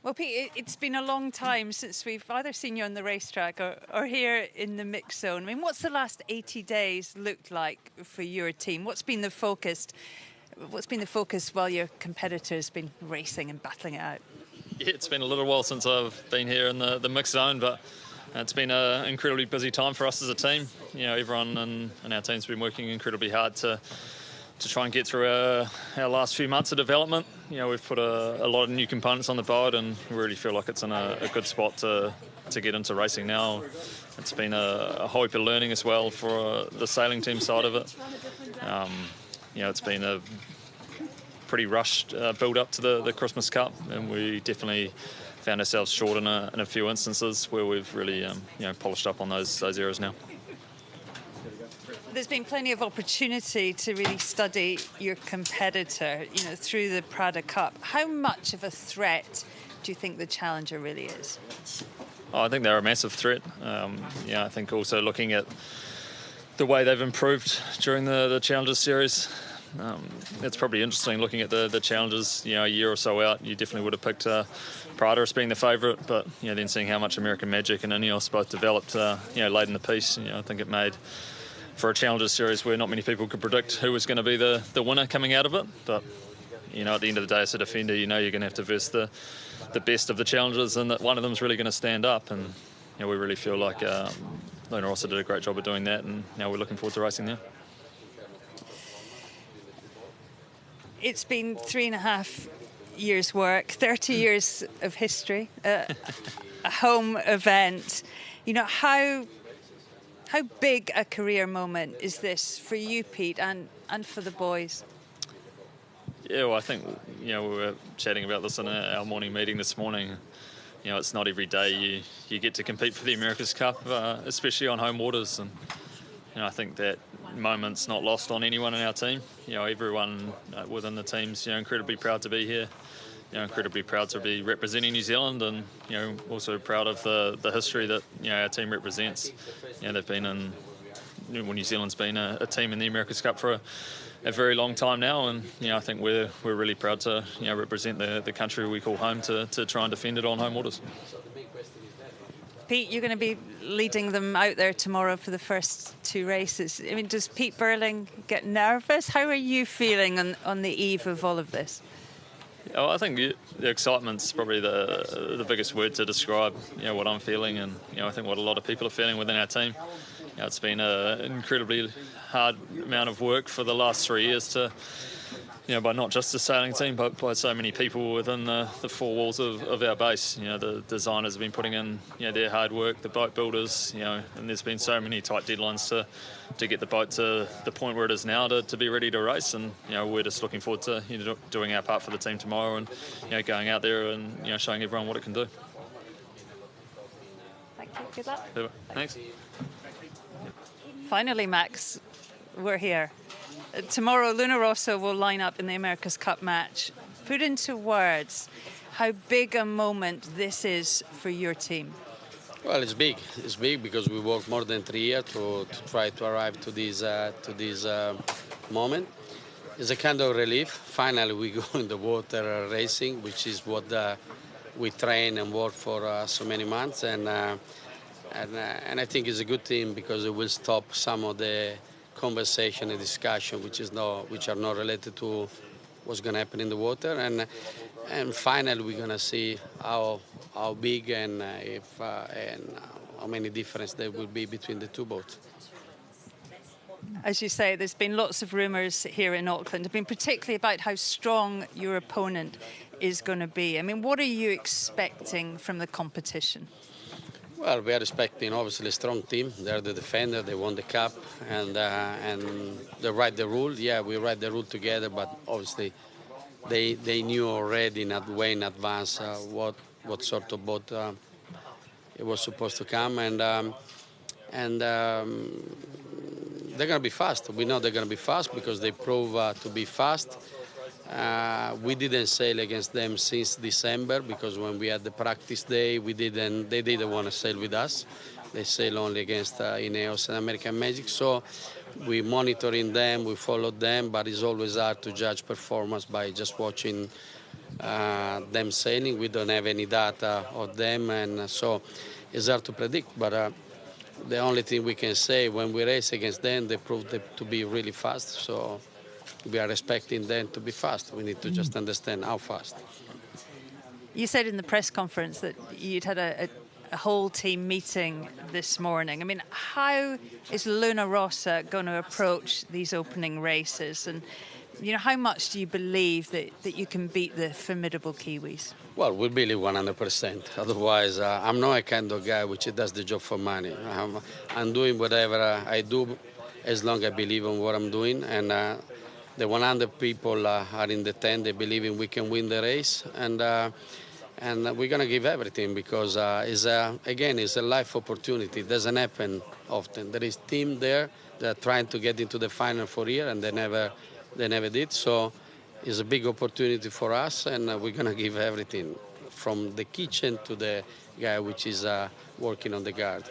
Well, Pete, it's been a long time since we've either seen you on the racetrack or here in the mix zone. I mean, what's the last 80 days looked like for your team? What's been the focus while your competitors been racing and battling it out? Yeah, it's been a little while since I've been here in the mix zone, but it's been an incredibly busy time for us as a team. You know, everyone in our team's been working incredibly hard to try and get through our last few months of development. You know, we've put a lot of new components on the boat, and we really feel like it's in a good spot to get into racing now. It's been a whole heap of learning as well for the sailing team side of it. You know, it's been a pretty rushed build up to the Christmas Cup, and we definitely found ourselves short in a few instances where we've really polished up on those areas now. There's been plenty of opportunity to really study your competitor, you know, through the Prada Cup. How much of a threat do you think the Challenger really is? I think they're a massive threat. I think also looking at the way they've improved during the Challenger series, it's probably interesting looking at the Challengers, you know, a year or so out. You definitely would have picked Prada as being the favourite, but you know, then seeing how much American Magic and Ineos both developed, late in the piece, you know, I think it made for a Challenger series where not many people could predict who was going to be the winner coming out of it. But you know, at the end of the day, as a defender, you know you're going to have to verse the best of the Challengers, and that one of them's really going to stand up. And you know, we really feel like Luna also did a great job of doing that, and now we're looking forward to racing there. It's been 3.5 years' work, 30 years of history, a home event. You know, how big a career moment is this for you, Pete, and for the boys? Yeah, well, I think, you know, we were chatting about this in our morning meeting this morning. You know, it's not every day you get to compete for the America's Cup, especially on home waters. And, you know, I think that moment's not lost on anyone in our team. You know, everyone within the team's, you know, incredibly proud to be here. You know, incredibly proud to be representing New Zealand, and you know, also proud of the history that, you know, our team represents. You know, they've been in, New Zealand's been a team in the America's Cup for a very long time now, and you know, I think we're really proud to, you know, represent the country we call home to try and defend it on home waters. Pete, you're going to be leading them out there tomorrow for the first two races. I mean, does Pete Burling get nervous? How are you feeling on the eve of all of this? Oh, I think the excitement's probably the biggest word to describe, you know, what I'm feeling, and you know, I think what a lot of people are feeling within our team. You know, it's been an incredibly hard amount of work for the last 3 years to, you know, by not just the sailing team, but by so many people within the four walls of our base. You know, the designers have been putting in, you know, their hard work, the boat builders, you know, and there's been so many tight deadlines to get the boat to the point where it is now to be ready to race. And, you know, we're just looking forward to, you know, doing our part for the team tomorrow and, you know, going out there and, you know, showing everyone what it can do. Thank you. Good luck. Thanks. Finally, Max, we're here. Tomorrow, Luna Rosso will line up in the America's Cup match. Put into words how big a moment this is for your team. Well, it's big. It's big because we worked more than 3 years to try to arrive to this moment. It's a kind of relief. Finally, we go in the water racing, which is what we train and work for so many months. And I think it's a good thing because it will stop some of the conversation and discussion which are not related to what's going to happen in the water, and finally we're going to see how big and how many difference there will be between the two boats. As you say, there's been lots of rumours here in Auckland, particularly about how strong your opponent is going to be. I mean, what are you expecting from the competition? Well, we are expecting obviously a strong team. They're the defender, they won the cup, and they write the rule. Yeah, we write the rule together, but obviously they knew already way in advance what sort of boat it was supposed to come, and they're going to be fast. We know they're going to be fast because they prove to be fast. We didn't sail against them since December because when we had the practice day, they didn't want to sail with us. They sail only against Ineos and American Magic. So we monitoring them, we followed them, but it's always hard to judge performance by just watching them sailing. We don't have any data of them, and so it's hard to predict. But the only thing we can say, when we race against them, they proved to be really fast. So we are expecting them to be fast. We need to just understand how fast. You said in the press conference that you'd had a whole team meeting this morning. I mean, how is Luna Rossa going to approach these opening races? And, you know, how much do you believe that you can beat the formidable Kiwis? Well, we believe 100%. Otherwise, I'm not a kind of guy which does the job for money. I'm doing whatever I do as long as I believe in what I'm doing. And the 100 people are in the tent. They believe in we can win the race. And we're going to give everything because, it's a life opportunity. It doesn't happen often. There is team there that are trying to get into the final for year, and they never did. So it's a big opportunity for us, and we're going to give everything, from the kitchen to the guy which is working on the guard.